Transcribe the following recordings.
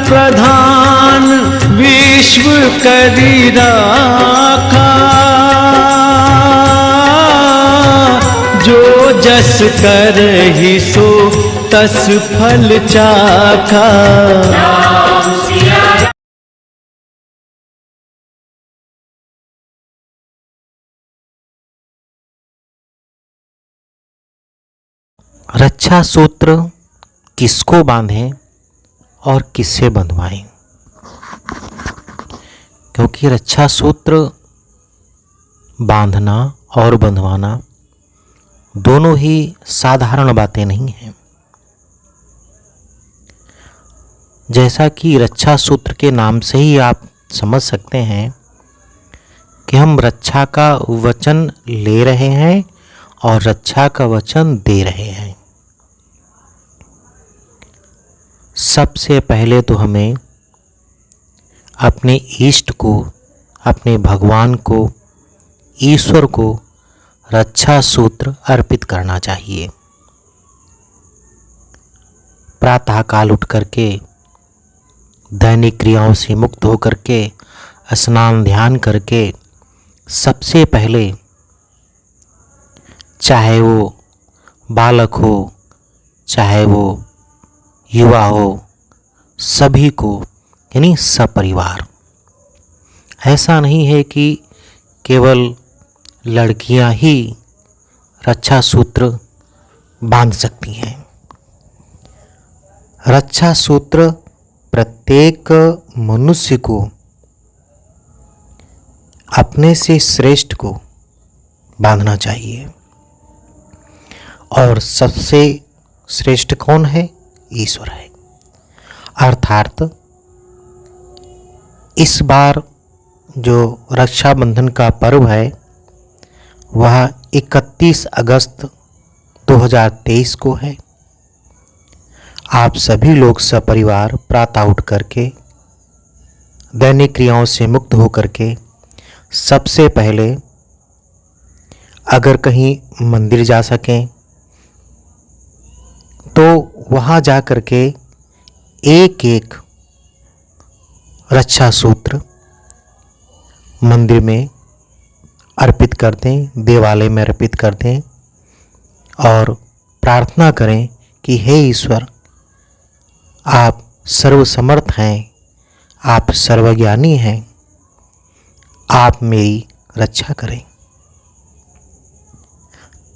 प्रधान विश्व करि राखा, जो जस करहि सो तस फल चाखा। रक्षा सूत्र किसको बांधें और किससे बंधवाएं? क्योंकि रक्षा सूत्र बांधना और बंधवाना दोनों ही साधारण बातें नहीं हैं। जैसा कि रक्षा सूत्र के नाम से ही आप समझ सकते हैं कि हम रक्षा का वचन ले रहे हैं और रक्षा का वचन दे रहे हैं। सबसे पहले तो हमें अपने इष्ट को, अपने भगवान को, ईश्वर को रक्षा सूत्र अर्पित करना चाहिए। प्रातःकाल उठ करके दैनिक क्रियाओं से मुक्त होकर के स्नान ध्यान करके सबसे पहले, चाहे वो बालक हो चाहे वो युवा हो, सभी को यानी सपरिवार, ऐसा नहीं है कि केवल लड़कियां ही रक्षा सूत्र बांध सकती हैं। रक्षा सूत्र प्रत्येक मनुष्य को, अपने से श्रेष्ठ को बांधना चाहिए। और सबसे श्रेष्ठ कौन है? ईश्वर है। अर्थात इस बार जो रक्षाबंधन का पर्व है वह 31 अगस्त 2023 को है। आप सभी लोग सपरिवार प्रातः उठ करके दैनिक क्रियाओं से मुक्त होकर के सबसे पहले अगर कहीं मंदिर जा सकें तो वहाँ जा कर के एक एक रक्षा सूत्र मंदिर में अर्पित कर दें, देवालय में अर्पित कर दें और प्रार्थना करें कि हे ईश्वर, आप सर्वसमर्थ हैं, आप सर्वज्ञानी हैं, आप मेरी रक्षा करें।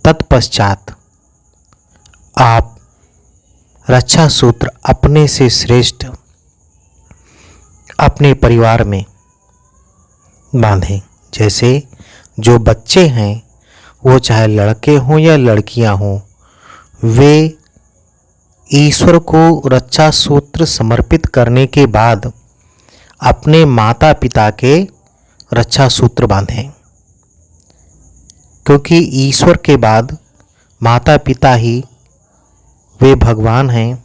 तत्पश्चात आप रक्षा सूत्र अपने से श्रेष्ठ अपने परिवार में बांधें। जैसे जो बच्चे हैं वो चाहे लड़के हों या लड़कियां हों, वे ईश्वर को रक्षा सूत्र समर्पित करने के बाद अपने माता पिता के रक्षा सूत्र बांधें। क्योंकि ईश्वर के बाद माता पिता ही वे भगवान हैं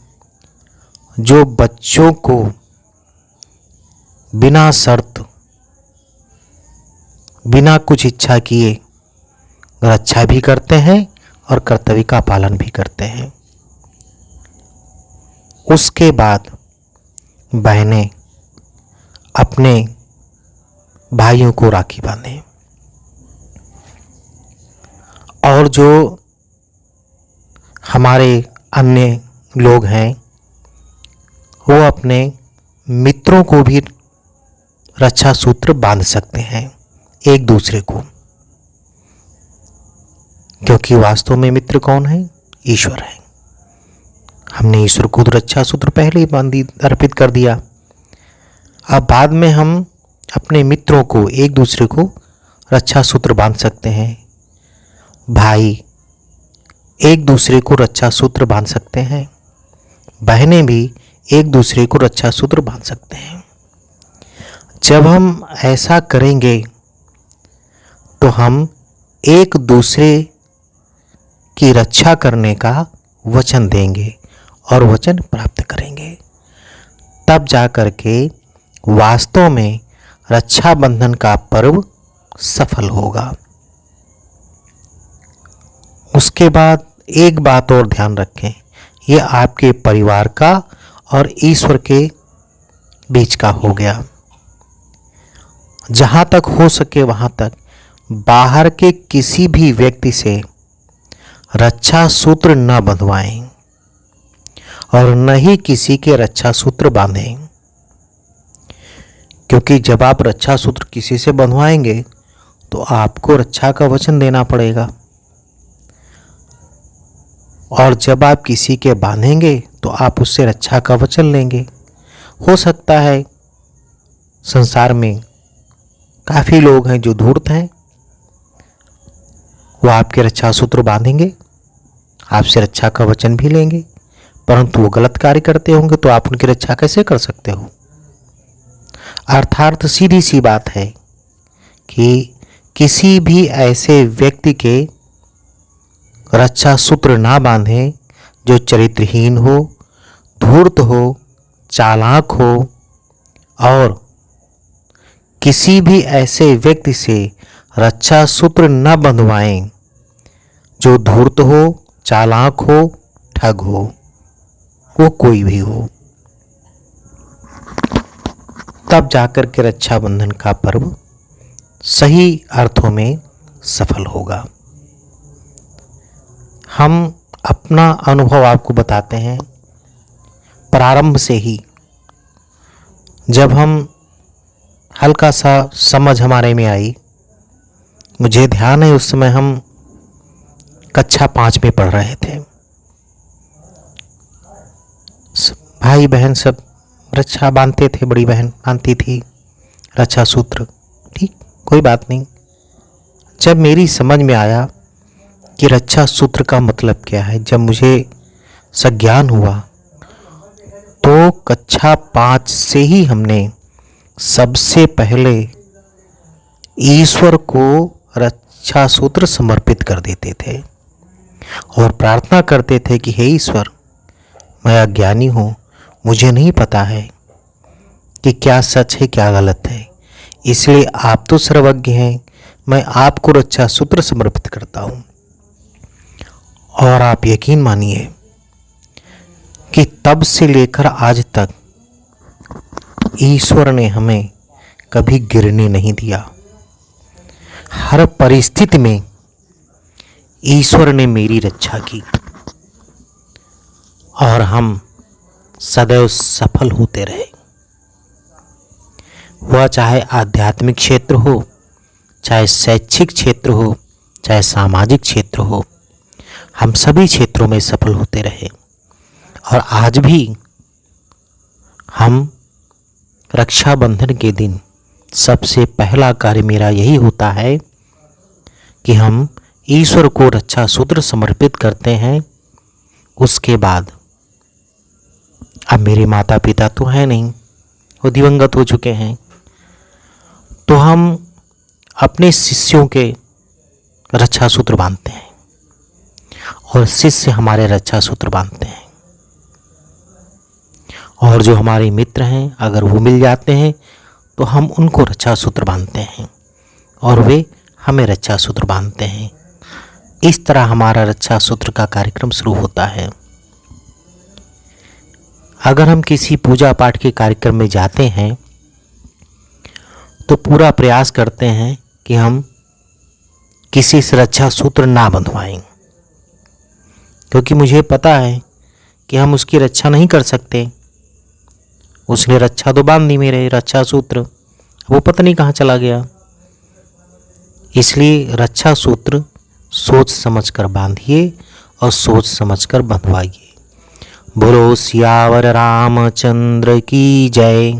जो बच्चों को बिना शर्त, बिना कुछ इच्छा किए रक्षा भी करते हैं और कर्तव्य का पालन भी करते हैं। उसके बाद बहनें अपने भाइयों को राखी बांधें और जो हमारे अन्य लोग हैं वो अपने मित्रों को भी रक्षा सूत्र बांध सकते हैं एक दूसरे को। क्योंकि वास्तव में मित्र कौन है? ईश्वर है। हमने ईश्वर को रक्षा सूत्र पहले ही बांधी अर्पित कर दिया। अब बाद में हम अपने मित्रों को, एक दूसरे को रक्षा सूत्र बांध सकते हैं। भाई एक दूसरे को रक्षा सूत्र बांध सकते हैं, बहनें भी एक दूसरे को रक्षा सूत्र बांध सकते हैं। जब हम ऐसा करेंगे तो हम एक दूसरे की रक्षा करने का वचन देंगे और वचन प्राप्त करेंगे। तब जा कर के वास्तव में रक्षाबंधन का पर्व सफल होगा। उसके बाद एक बात और ध्यान रखें, ये आपके परिवार का और ईश्वर के बीच का हो गया। जहाँ तक हो सके वहाँ तक बाहर के किसी भी व्यक्ति से रक्षा सूत्र न बंधवाएं और न ही किसी के रक्षा सूत्र बांधें, क्योंकि जब आप रक्षा सूत्र किसी से बंधवाएंगे तो आपको रक्षा का वचन देना पड़ेगा, और जब आप किसी के बांधेंगे तो आप उससे रक्षा का वचन लेंगे। हो सकता है संसार में काफ़ी लोग हैं जो धूर्त हैं, वो आपके रक्षा सूत्र बांधेंगे, आपसे रक्षा का वचन भी लेंगे, परंतु वो गलत कार्य करते होंगे तो आप उनकी रक्षा कैसे कर सकते हो। अर्थात सीधी सी बात है कि किसी भी ऐसे व्यक्ति के रक्षा सूत्र ना बांधें जो चरित्रहीन हो, धूर्त हो, चालाक हो, और किसी भी ऐसे व्यक्ति से रक्षा सूत्र न बंधवाएं जो धूर्त हो, चालाक हो, ठग हो, वो कोई भी हो। तब जाकर के रक्षाबंधन का पर्व सही अर्थों में सफल होगा। हम अपना अनुभव आपको बताते हैं। प्रारंभ से ही जब हम हल्का सा समझ हमारे में आई, मुझे ध्यान है उस समय हम कक्षा 5 में पढ़ रहे थे। भाई बहन सब रक्षा बांधते थे, बड़ी बहन बांधती थी रक्षा सूत्र, ठीक, कोई बात नहीं। जब मेरी समझ में आया कि रक्षा सूत्र का मतलब क्या है, जब मुझे संज्ञान हुआ, तो कक्षा 5 से ही हमने सबसे पहले ईश्वर को रक्षा सूत्र समर्पित कर देते थे और प्रार्थना करते थे कि हे ईश्वर, मैं अज्ञानी हूँ, मुझे नहीं पता है कि क्या सच है क्या गलत है, इसलिए आप तो सर्वज्ञ हैं, मैं आपको रक्षा सूत्र समर्पित करता हूँ। और आप यकीन मानिए कि तब से लेकर आज तक ईश्वर ने हमें कभी गिरने नहीं दिया। हर परिस्थिति में ईश्वर ने मेरी रक्षा की और हम सदैव सफल होते रहे। वह चाहे आध्यात्मिक क्षेत्र हो, चाहे शैक्षिक क्षेत्र हो, चाहे सामाजिक क्षेत्र हो, हम सभी क्षेत्रों में सफल होते रहे। और आज भी हम रक्षाबंधन के दिन सबसे पहला कार्य मेरा यही होता है कि हम ईश्वर को रक्षा सूत्र समर्पित करते हैं। उसके बाद अब मेरे माता पिता तो हैं नहीं, वो दिवंगत हो चुके हैं, तो हम अपने शिष्यों के रक्षा सूत्र बांधते हैं और शिष्य हमारे रक्षा सूत्र बांधते हैं। और जो हमारे मित्र हैं, अगर वो मिल जाते हैं तो हम उनको रक्षा सूत्र बांधते हैं और वे हमें रक्षा सूत्र बांधते हैं। इस तरह हमारा रक्षा सूत्र का कार्यक्रम शुरू होता है। अगर हम किसी पूजा पाठ के कार्यक्रम में जाते हैं तो पूरा प्रयास करते हैं कि हम किसी से रक्षा सूत्र ना बंधवाएं, क्योंकि मुझे पता है कि हम उसकी रक्षा नहीं कर सकते। उसने रक्षा तो बांध दी, मेरे रक्षा सूत्र, वो पता नहीं कहाँ चला गया। इसलिए रक्षा सूत्र सोच समझकर बांधिए और सोच समझकर बंधवाइए। बोलो सियावर रामचंद्र की जय।